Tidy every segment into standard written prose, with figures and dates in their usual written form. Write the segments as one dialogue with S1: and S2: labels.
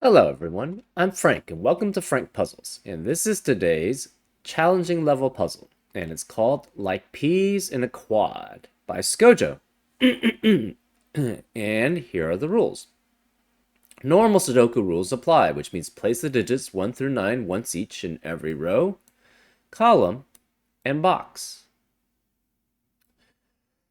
S1: Hello everyone, I'm Frank and welcome to Frank Puzzles, and this is today's challenging level puzzle, and it's called Like Peas in a Quad by Skojo. And here are the rules. Normal Sudoku rules apply, which means place the digits 1 through 9 once each in every row, column, and box.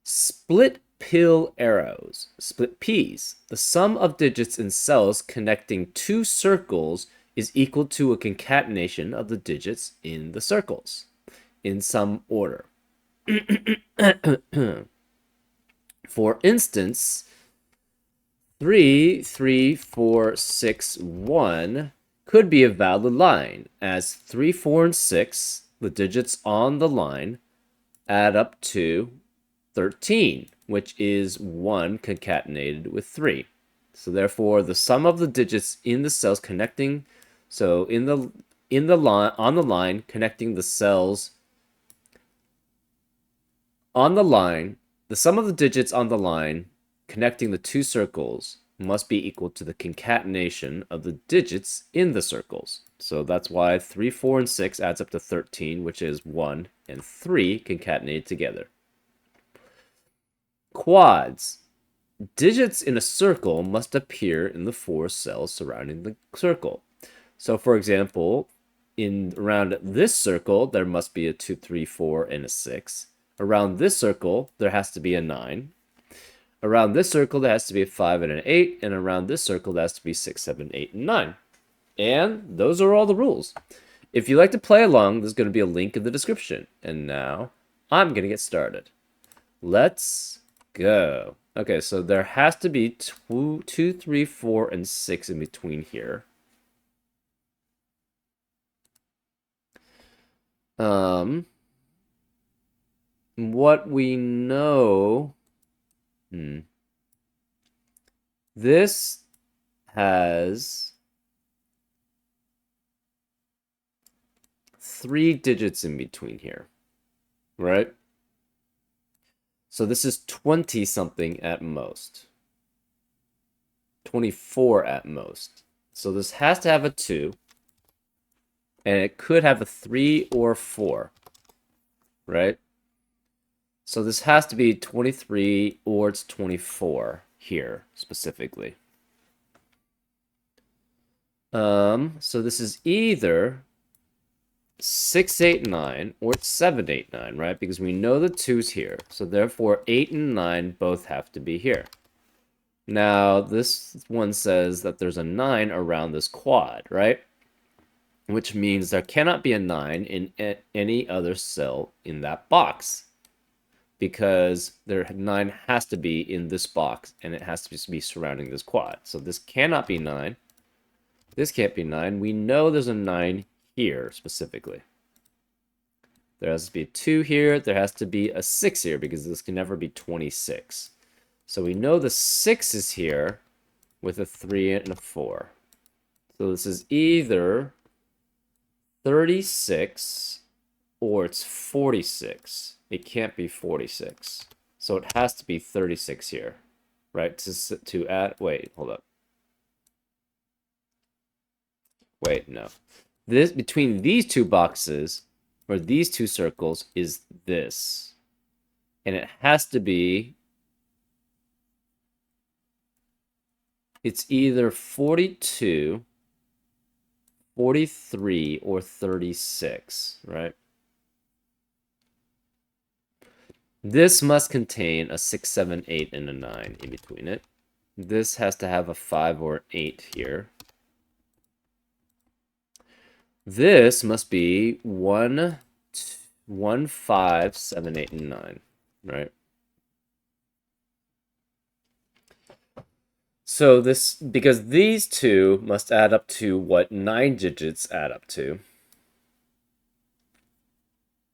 S1: Split pill arrows, split peas. The sum of digits in cells connecting two circles is equal to a concatenation of the digits in the circles, in some order. For instance, 3, 3, 4, 6, 1 could be a valid line, as 3, 4, and 6, the digits on the line, add up to 13, which is 1 concatenated with 3. So therefore, the sum of the digits in the cells connecting, so in the line on the line connecting the cells on the line, the sum of the digits on the line connecting the two circles must be equal to the concatenation of the digits in the circles. So that's why 3, 4, and 6 adds up to 13, which is 1 and 3 concatenated together. Quads. Digits in a circle must appear in the 4 cells surrounding the circle. So for example, around this circle, there must be a 2, 3, 4, and a 6. Around this circle, there has to be a 9. Around this circle, there has to be a 5 and an 8. And around this circle, there has to be 6, 7, 8, and 9. And those are all the rules. If you'd like to play along, there's going to be a link in the description. And now, I'm going to get started. Let's go. Okay, so there has to be 2, 3, 4, and 6 in between here. What we know, this has 3 digits in between here, right? So this is 20 something at most. 24 at most. So this has to have a 2. And it could have a 3 or 4. Right? So this has to be 23 or it's 24 here specifically. So this is either 6, 8, 9, or it's 7, 8, 9, right? Because we know the 2's here. So therefore, 8 and 9 both have to be here. Now, this one says that there's a 9 around this quad, right? Which means there cannot be a 9 in any other cell in that box. Because their 9 has to be in this box, and it has to be surrounding this quad. So this cannot be 9. This can't be 9. We know there's a 9 here, specifically. There has to be a 2 here. There has to be a 6 here, because this can never be 26. So we know the 6 is here, with a 3 and a 4. So this is either 36, or it's 46. It can't be 46. So it has to be 36 here, right? To add, wait, hold up. Wait, no. This, between these two boxes, or these two circles, is this. And it has to be, it's either 42, 43, or 36, right? This must contain a 6, 7, 8, and a 9 in between it. This has to have a 5 or an 8 here. This must be 1, 5, 7, 8, and 9, right? So this, because these two must add up to what 9 digits add up to.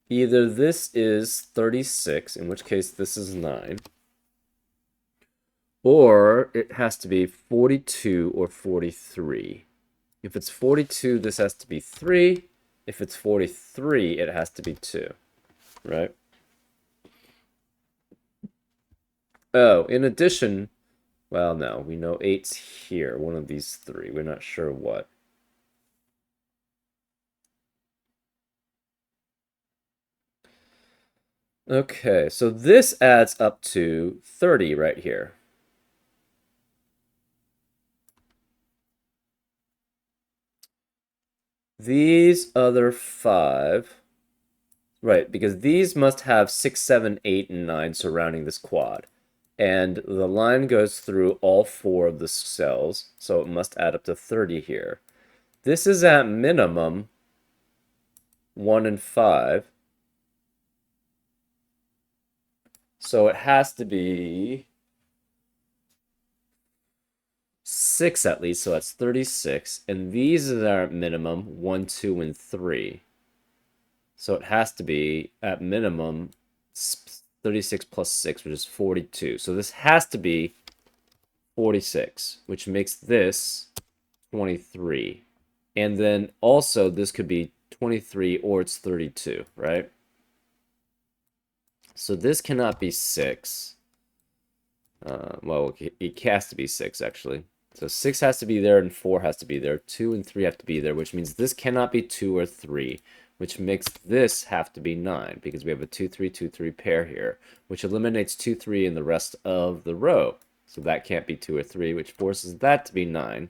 S1: Either this is 36, in which case this is 9, or it has to be 42 or 43. If it's 42, this has to be 3. If it's 43, it has to be 2, right? Oh, in addition, Well, no, we know 8's here, one of these three. We're not sure what. Okay, so this adds up to 30 right here. These other five, right, because these must have 6, 7, 8, and 9 surrounding this quad. And the line goes through all four of the cells, so it must add up to 30 here. This is at minimum 1 and 5. So it has to be 6 at least, so that's 36. And these are at minimum 1, 2, and 3. So it has to be at minimum 36 plus 6, which is 42. So this has to be 46, which makes this 23. And then also this could be 23 or it's 32, right? So this cannot be 6. Well, it has to be 6, actually. So 6 has to be there and 4 has to be there. 2 and 3 have to be there, which means this cannot be 2 or 3, which makes this have to be 9, because we have a 2, 3, 2, 3 pair here, which eliminates 2, 3 in the rest of the row. So that can't be 2 or 3, which forces that to be 9.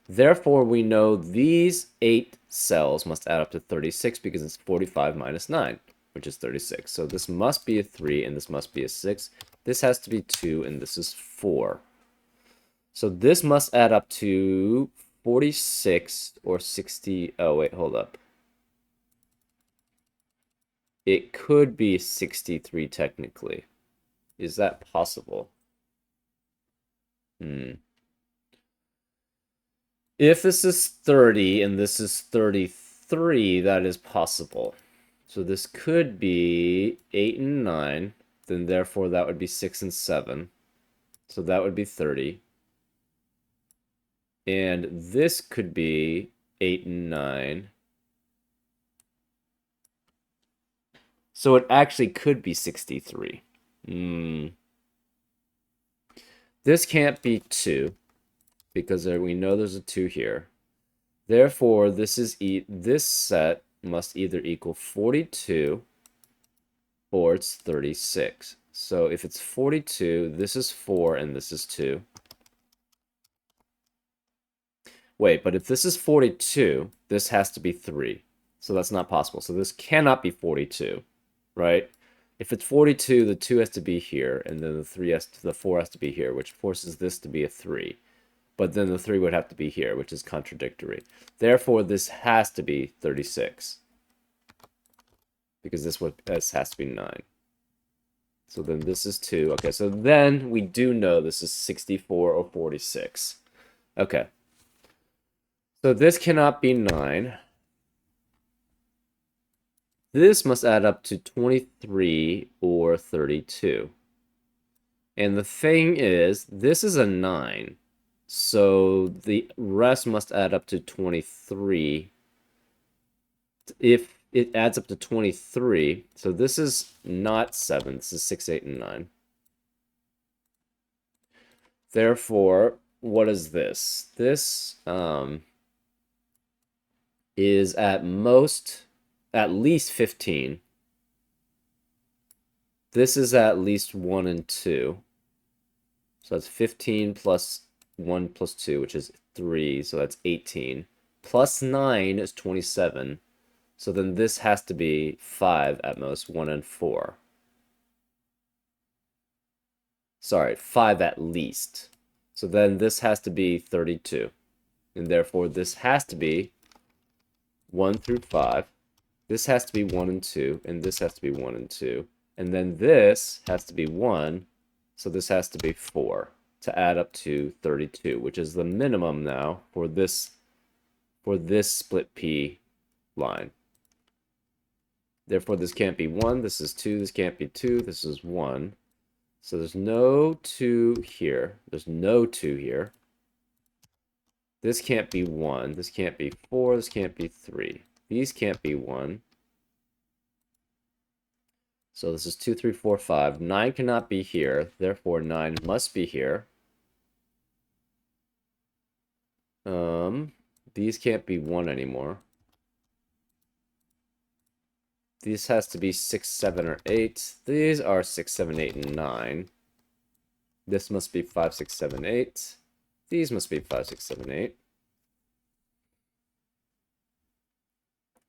S1: Therefore, we know these 8 cells must add up to 36 because it's 45 minus 9, which is 36. So this must be a 3 and this must be a 6. This has to be 2 and this is 4. So this must add up to 46 or 60. Oh, wait, hold up. It could be 63 technically. Is that possible? If this is 30 and this is 33, that is possible. So this could be 8 and 9. Then therefore that would be 6 and 7. So that would be 30. And this could be 8 and 9. So it actually could be 63. This can't be 2 because we know there's a 2 here. Therefore, this set must either equal 42 or it's 36. So if it's 42, this is 4 and this is 2. Wait, but if this is 42, this has to be 3. So that's not possible. So this cannot be 42, right? If it's 42, the 2 has to be here, and then the 4 has to be here, which forces this to be a 3. But then the 3 would have to be here, which is contradictory. Therefore, this has to be 36. Because this has to be 9. So then this is 2. Okay, so then we do know this is 64 or 46. Okay. So this cannot be 9. This must add up to 23 or 32. And the thing is, this is a 9. So the rest must add up to 23. If it adds up to 23, so this is not 7. This is 6, 8, and 9. Therefore, what is this? This is at least 15. This is at least 1 and 2. So that's 15 plus 1 plus 2, which is 3, so that's 18. Plus 9 is 27. So then this has to be 5 at most, 1 and 4. Sorry, 5 at least. So then this has to be 32. And therefore this has to be 1 through 5. This has to be 1 and 2, and this has to be 1 and 2. And then this has to be 1, so this has to be 4 to add up to 32, which is the minimum now for this split P line. Therefore, this can't be 1, this is 2, this can't be 2, this is 1. So there's no 2 here. There's no 2 here. This can't be 1, this can't be 4, this can't be 3. These can't be 1. So this is 2, 3, 4, 5. 9 cannot be here, therefore 9 must be here. These can't be 1 anymore. This has to be 6, 7, or 8. These are 6, 7, 8, and 9. This must be 5, 6, 7, 8. These must be 5, 6, 7, 8.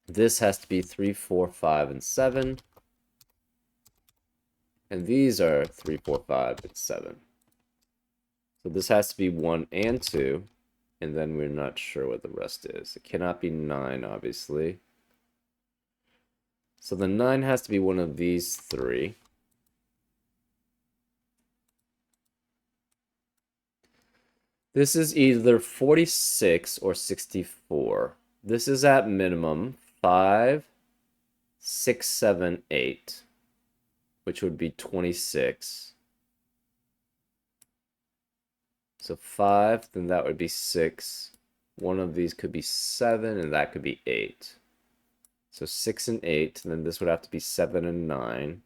S1: This has to be 3, 4, 5, and 7. And these are 3, 4, 5, and 7. So this has to be 1 and 2. And then we're not sure what the rest is. It cannot be 9, obviously. So the 9 has to be one of these 3. This is either 46 or 64. This is at minimum 5, 6, 7, 8, which would be 26. So 5, then that would be 6. One of these could be 7, and that could be 8. So 6 and 8, and then this would have to be 7 and 9.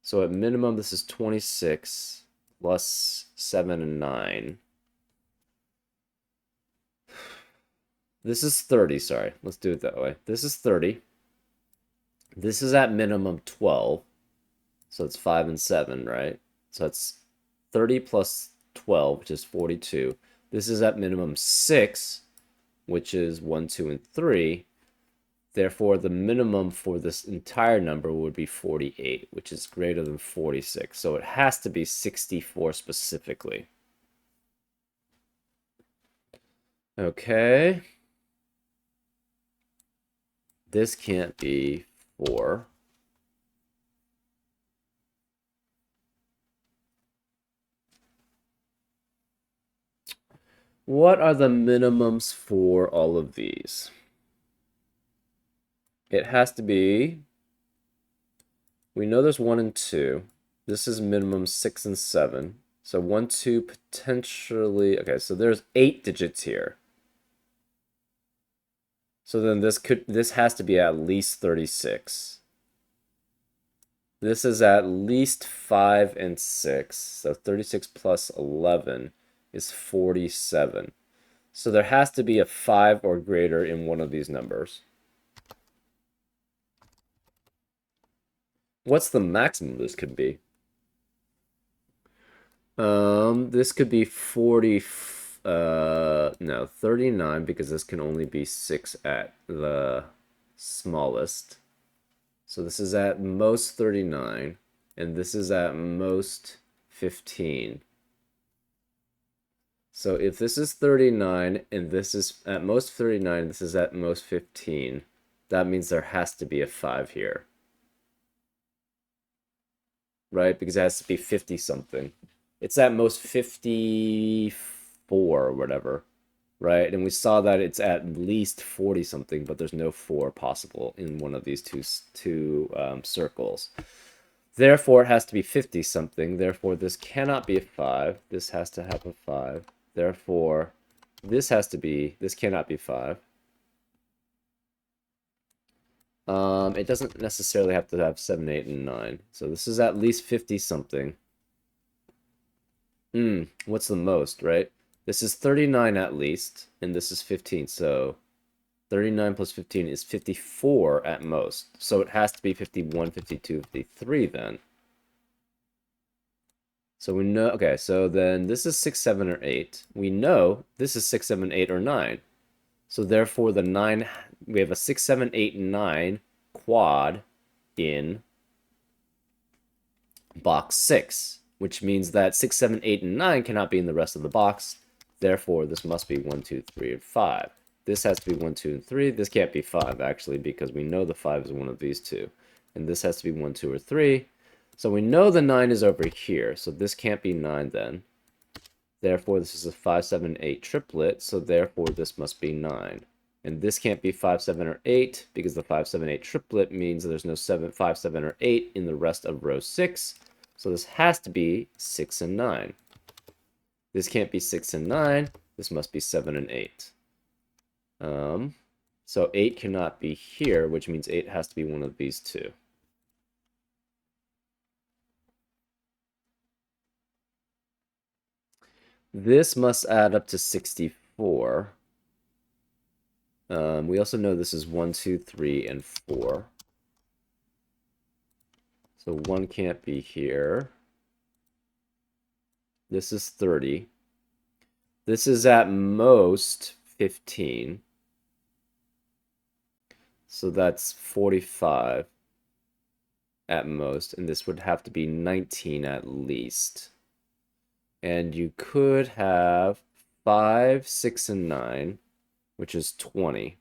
S1: So at minimum, this is 26 plus 7 and 9. This is 30, sorry. Let's do it that way. This is 30. This is at minimum 12. So it's 5 and 7, right? So it's 30 plus 12, which is 42. This is at minimum 6, which is 1, 2, and 3. Therefore, the minimum for this entire number would be 48, which is greater than 46. So it has to be 64 specifically. Okay. This can't be 4. What are the minimums for all of these? It has to be, we know there's 1 and 2. This is minimum 6 and 7. So 1, 2, potentially, okay, so there's 8 digits here. So then this has to be at least 36. This is at least 5 and 6. So 36 plus 11 is 47. So there has to be a 5 or greater in one of these numbers. What's the maximum this could be? This could be 40, no, 39, because this can only be 6 at the smallest. So this is at most 39, and this is at most 15. So if this is 39, and this is at most 39, this is at most 15, that means there has to be a 5 here. Right? Because it has to be 50 something. It's at most 54 or whatever, right? And we saw that it's at least 40 something, but there's no 4 possible in one of these two circles. Therefore, it has to be 50 something. Therefore, this cannot be a 5. This has to have a 5. Therefore, this cannot be 5. It doesn't necessarily have to have 7, 8, and 9. So this is at least 50 something. What's the most, right? This is 39 at least, and this is 15. So 39 plus 15 is 54 at most. So it has to be 51, 52, 53 then. So we know, okay, so then this is 6, 7, or 8. We know this is 6, 7, 8, or 9. So therefore the 9, we have a 6, 7, 8, and 9 quad in box 6, which means that 6, 7, 8, and 9 cannot be in the rest of the box. Therefore, this must be 1, 2, 3, and 5. This has to be 1, 2, and 3. This can't be 5, actually, because we know the 5 is one of these two. And this has to be 1, 2, or 3. So we know the 9 is over here, so this can't be 9 then. Therefore, this is a 5, 7, 8 triplet, so therefore this must be 9. And this can't be 5, 7, or 8, because the 5, 7, 8 triplet means there's no 7, 5, 7, or 8 in the rest of row 6. So this has to be 6 and 9. This can't be 6 and 9. This must be 7 and 8. So 8 cannot be here, which means 8 has to be one of these two. This must add up to 64. 4. We also know this is 1, 2, 3, and 4. So 1 can't be here. This is 30. This is at most 15. So that's 45 at most. And this would have to be 19 at least. And you could have 5, 6, and 9, which is 20.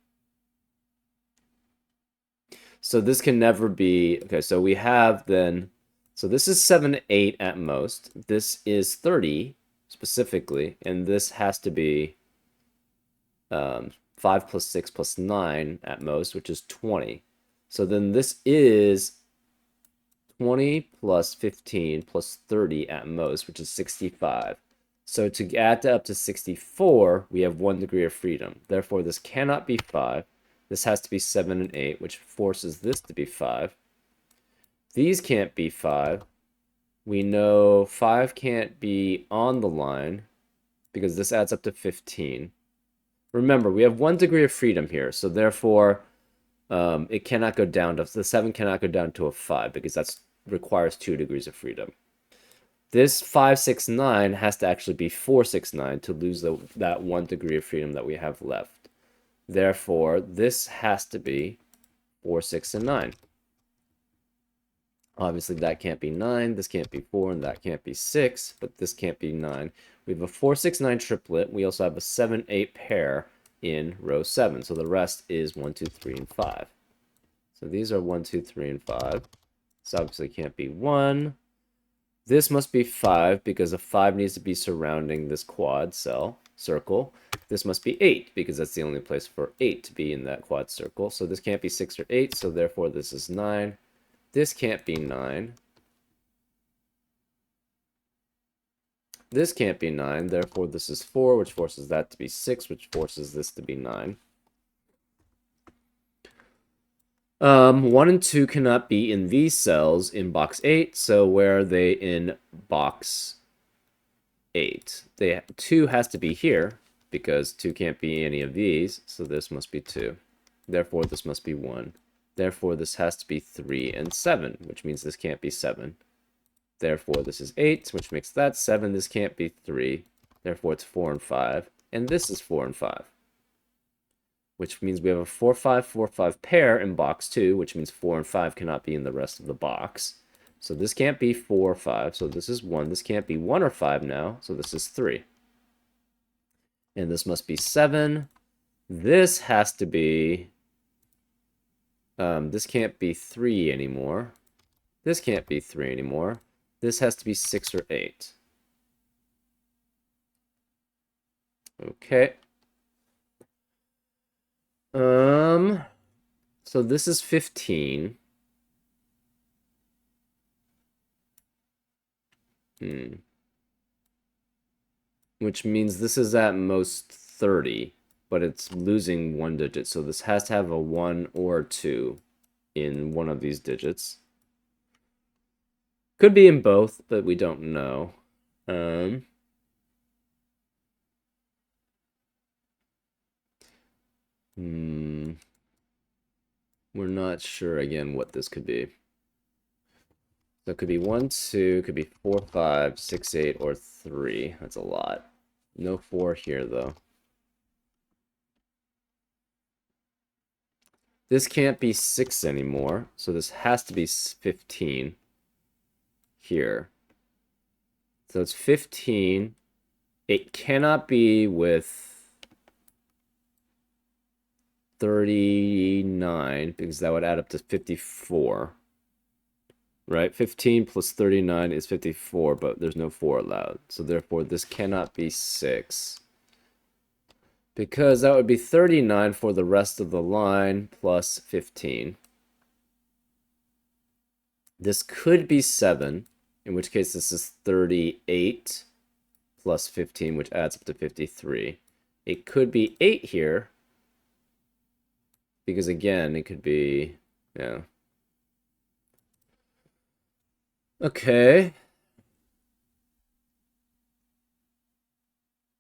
S1: So this can never be, okay, so we have then, so this is 7, 8 at most. This is 30 specifically, and this has to be 5 plus 6 plus 9 at most, which is 20. So then this is 20 plus 15 plus 30 at most, which is 65. So to add up to 64, we have 1 degree of freedom. Therefore, this cannot be 5. This has to be 7 and 8, which forces this to be 5. These can't be 5. We know 5 can't be on the line because this adds up to 15. Remember, we have 1 degree of freedom here, so therefore it cannot go down to, the 7 cannot go down to a 5 because that requires 2 degrees of freedom. This 5, 6, 9 has to actually be 4, 6, 9 to lose that 1 degree of freedom that we have left. Therefore, this has to be 4, 6, and 9. Obviously, that can't be 9, this can't be 4, and that can't be 6, but this can't be 9. We have a 4, 6, 9 triplet. We also have a 7, 8 pair in row 7. So the rest is 1, 2, 3, and 5. So these are 1, 2, 3, and 5. This obviously can't be 1. This must be 5 because a 5 needs to be surrounding this quad circle. This must be 8 because that's the only place for 8 to be in that quad circle. So this can't be 6 or 8, so therefore this is 9. This can't be 9. This can't be 9, therefore this is 4, which forces that to be 6, which forces this to be 9. 1 and 2 cannot be in these cells in box 8, so where are they in box 8? 2 has to be here, because 2 can't be any of these, so this must be 2. Therefore, this must be 1. Therefore, this has to be 3 and 7, which means this can't be 7. Therefore, this is 8, which makes that 7. This can't be 3. Therefore, it's 4 and 5. And this is 4 and 5. Which means we have a 4, 5, 4, 5 pair in box 2, which means 4 and 5 cannot be in the rest of the box. So this can't be 4 or 5, so this is 1. This can't be 1 or 5 now, so this is 3. And this must be 7. This has to be... this can't be 3 anymore. This can't be 3 anymore. This has to be 6 or 8. Okay. So this is 15. Which means this is at most 30, but it's losing 1 digit, so this has to have a 1 or a 2 in one of these digits. Could be in both, but we don't know. We're not sure, again, what this could be. So it could be 1, 2, could be 4, 5, 6, 8, or 3. That's a lot. No 4 here, though. This can't be 6 anymore, so this has to be 15 here. So it's 15. It cannot be with 39, because that would add up to 54. Right? 15 plus 39 is 54, but there's no 4 allowed. So therefore, this cannot be 6. Because that would be 39 for the rest of the line plus 15. This could be 7, in which case this is 38 plus 15, which adds up to 53. It could be 8 here, because again, it could be, yeah. Okay.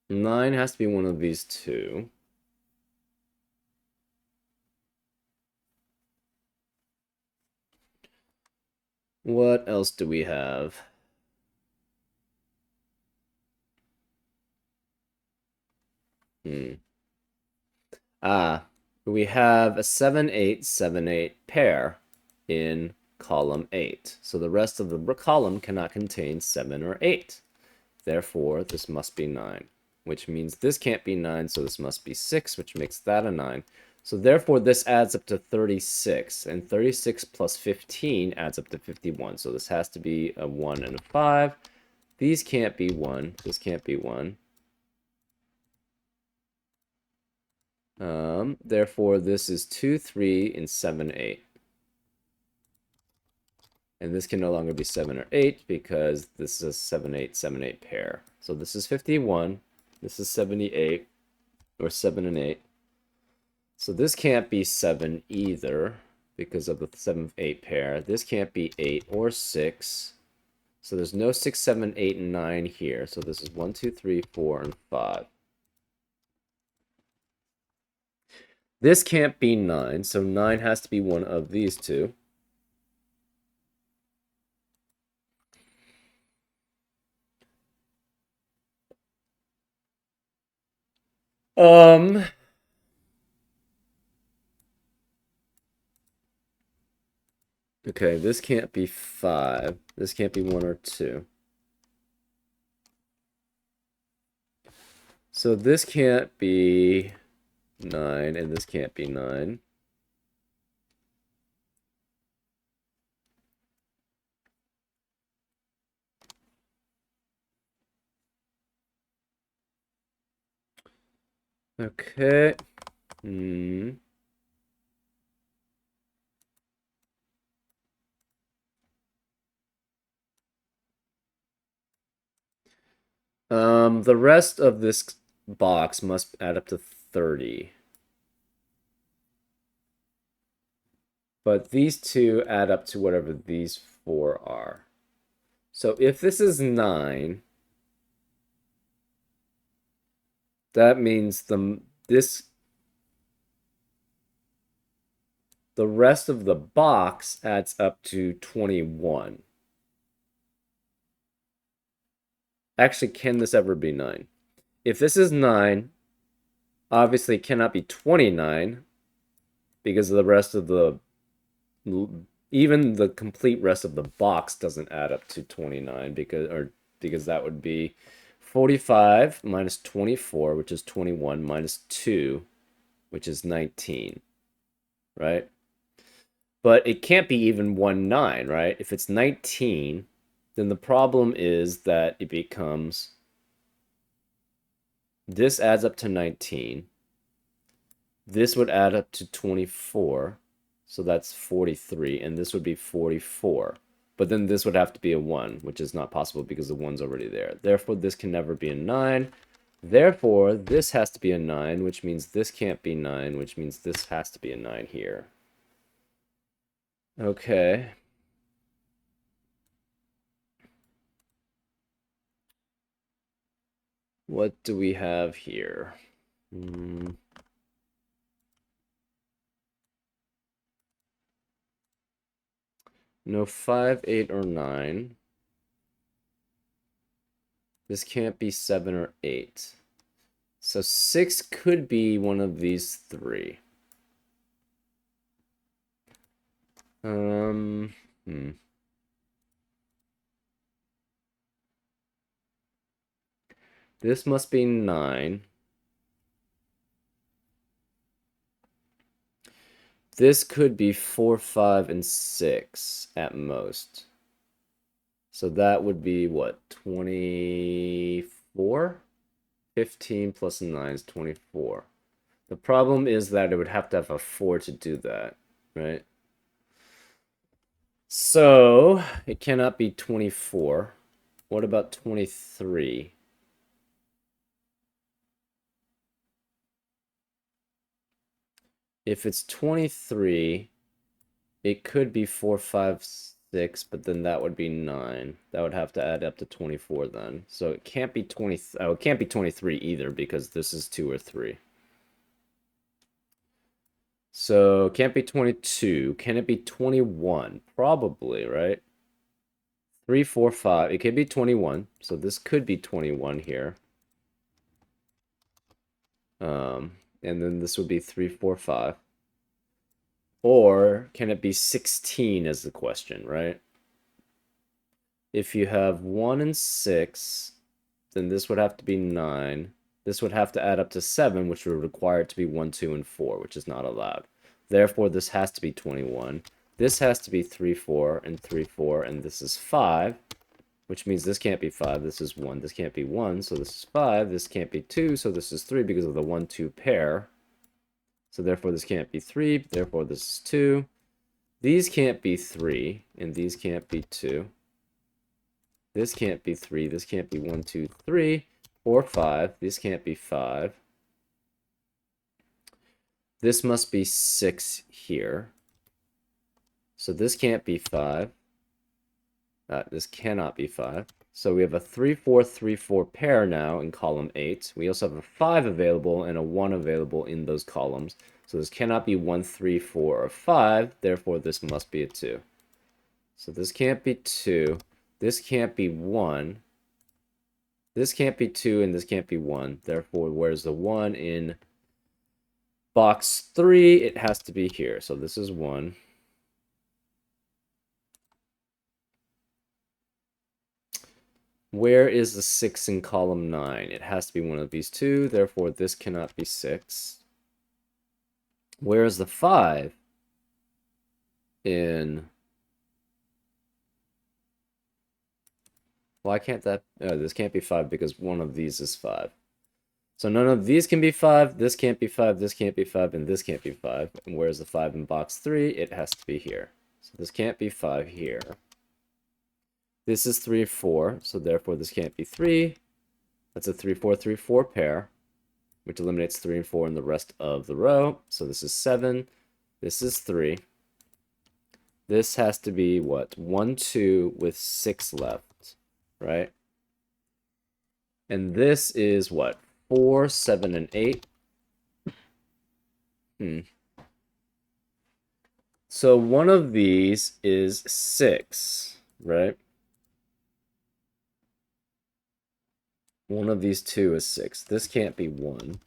S1: 9 has to be one of these two. What else do we have? We have a 7-8-7-8 pair in column 8. So the rest of the column cannot contain 7 or 8. Therefore, this must be 9, which means this can't be 9, so this must be 6, which makes that a 9. So therefore, this adds up to 36, and 36 plus 15 adds up to 51. So this has to be a 1 and a 5. These can't be 1. This can't be 1. Therefore, this is 2, 3, and 7, 8. And this can no longer be 7 or 8 because this is a 7-8-7-8 pair. So this is 51. This is 78, or 7 and 8. So this can't be 7 either because of the 7-8 pair. This can't be 8 or 6. So there's no 6, 7, 8, and 9 here. So this is 1, 2, 3, 4, and 5. This can't be 9, so 9 has to be one of these two. Okay, this can't be 5. This can't be 1 or 2. So this can't be 9, and this can't be 9. Okay. The rest of this box must add up to 30. But these two add up to whatever these four are. So if this is 9, that means the rest of the box adds up to 21. Actually, can this ever be 9? If this is 9, obviously it cannot be 29 because the rest of the, even the complete rest of the box doesn't add up to 29 because that would be 45 minus 24, which is 21, minus 2, which is 19, right? But it can't be even 1, 9, right? If it's 19, then the problem is that it becomes, this adds up to 19. This would add up to 24. So that's 43. And this would be 44. But then this would have to be a 1, which is not possible because the 1's already there. Therefore, this can never be a 9. Therefore, this has to be a 9, which means this can't be 9, which means this has to be a 9 here. Okay. What do we have here? No 5, 8, or 9. This can't be 7 or 8. So 6 could be one of these three. This must be 9. This could be 4, 5, and 6 at most. So that would be what? 24? 15 plus 9 is 24. The problem is that it would have to have a 4 to do that, right? So it cannot be 24. What about 23? If it's 23, it could be 4, 5, 6, but then that would be 9. That would have to add up to 24 then. So it can't be 20. Oh, it can't be 23 either because this is 2 or 3. So it can't be 22. Can it be 21? Probably, right? 3, 4, 5. It could be 21. So this could be 21 here. And then this would be 3, 4, 5. Or can it be 16 is the question, right? If you have 1 and 6, then this would have to be 9. This would have to add up to 7, which would require it to be 1, 2, and 4, which is not allowed. Therefore, this has to be 21. This has to be 3, 4, and 3, 4, and this is 5, which means this can't be 5, this is 1, this can't be 1, so this is 5, this can't be 2, so this is 3 because of the 1, 2 pair. So therefore, this can't be 3, therefore this is 2. These can't be 3, and these can't be 2. This can't be 3, this can't be 1, 2, 3, or 5. This can't be 5. This must be 6 here. So this can't be 5. This cannot be 5. So we have a 3, 4, 3, 4 pair now in column 8. We also have a 5 available and a 1 available in those columns. So this cannot be 1, 3, 4, or 5. Therefore, this must be a 2. So this can't be 2. This can't be 1. This can't be 2, and this can't be 1. Therefore, where's the 1 in box 3? It has to be here. So this is 1. Where is the 6 in column 9? It has to be one of these two. Therefore, this cannot be 6. Where is the 5 in... Why can't that... Oh, this can't be 5 because one of these is 5. So none of these can be 5, this can't be 5, this can't be 5, and this can't be 5. And where's the 5 in box 3? It has to be here. So this can't be 5 here. This is 3, 4, so therefore this can't be 3. That's a 3, 4, 3, 4 pair, which eliminates 3 and 4 in the rest of the row. So this is 7. This is 3. This has to be, what, 1, 2 with 6 left, right? And this is, what, 4, 7, and 8. So one of these is 6, right? One of these two is 6. This can't be 1.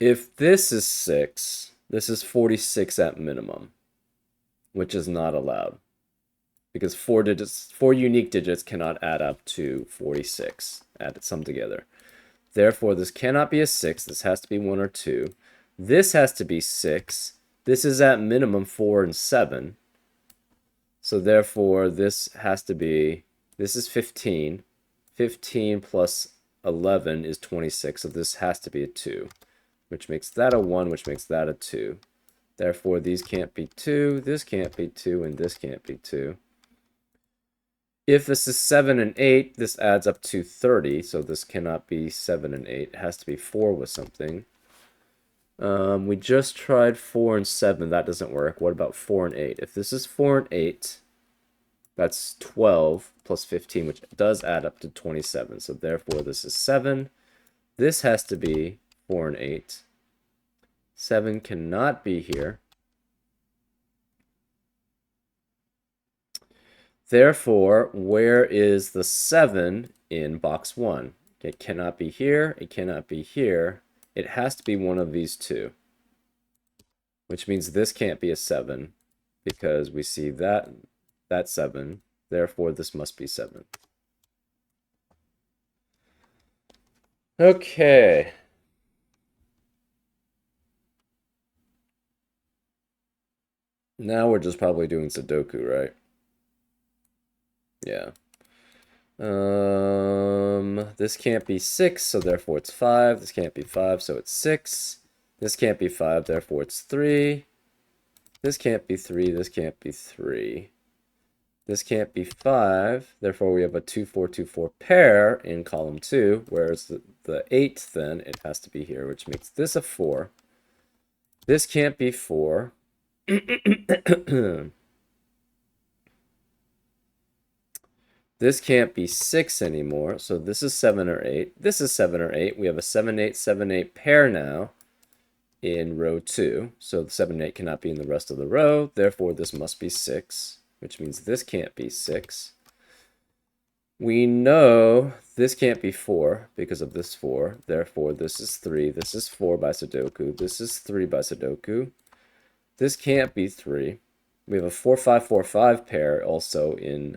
S1: If this is 6, this is 46 at minimum, which is not allowed. Because 4 unique digits cannot add up to 46, add some together. Therefore, this cannot be a 6. This has to be 1 or 2. This has to be 6. This is at minimum 4 and 7. So therefore, this has to be, this is 15. 15 plus 11 is 26. So this has to be a 2, which makes that a 1, which makes that a 2. Therefore, these can't be 2, this can't be 2, and this can't be 2. If this is 7 and 8, this adds up to 30. So this cannot be 7 and 8. It has to be 4 with something. We just tried 4 and 7. That doesn't work. What about 4 and 8? If this is 4 and 8, that's 12 plus 15, which does add up to 27. So therefore, this is 7. This has to be 4 and 8. 7 cannot be here. Therefore, where is the 7 in box 1? It cannot be here. It cannot be here. It has to be one of these two, which means this can't be a 7 because we see that 7. Therefore, this must be 7. Okay. Now we're just probably doing Sudoku, right? Yeah. This can't be 6, so therefore it's 5. This can't be 5, so it's 6. This can't be 5, therefore it's 3. This can't be 3. This can't be 3. This can't be 5. Therefore, we have a 2, 4, 2, 4 pair in column 2, whereas the 8, then, it has to be here, which makes this a 4. This can't be 4. This can't be 6 anymore, so this is 7 or 8. This is 7 or 8. We have a 7, 8, 7, 8 pair now in row 2. So the 7 and 8 cannot be in the rest of the row. Therefore, this must be 6, which means this can't be 6. We know this can't be 4 because of this 4. Therefore, this is 3. This is 4 by Sudoku. This is 3 by Sudoku. This can't be 3. We have a 4, 5, 4, 5 pair also in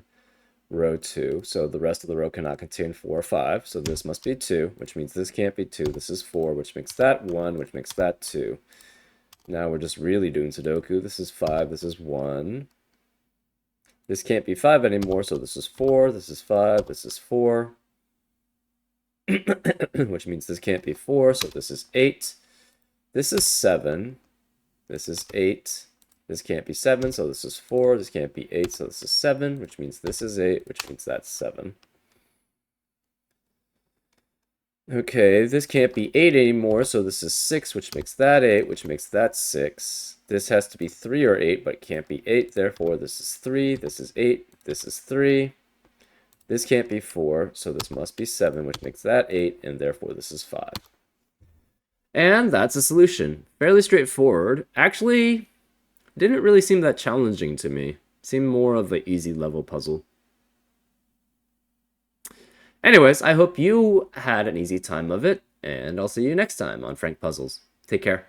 S1: row 2. So the rest of the row cannot contain 4 or 5. So this must be 2, which means this can't be 2. This is 4, which makes that 1, which makes that 2. Now we're just really doing Sudoku. This is 5. This is 1. This can't be 5 anymore, so this is 4, this is 5, this is 4. Which means this can't be 4, so this is 8. This is 7. This is 8. This can't be 7, so this is 4. This can't be 8, so this is 7, which means this is 8, which means that's 7. Okay, this can't be 8 anymore, so this is 6, which makes that 8, which makes that 6. This has to be 3 or 8, but it can't be 8. Therefore, this is 3, this is 8, this is 3. This can't be 4, so this must be 7, which makes that 8, and therefore this is 5. And that's a solution. Fairly straightforward. Actually, didn't really seem that challenging to me. Seemed more of an easy level puzzle. Anyways, I hope you had an easy time of it, and I'll see you next time on Frank Puzzles. Take care.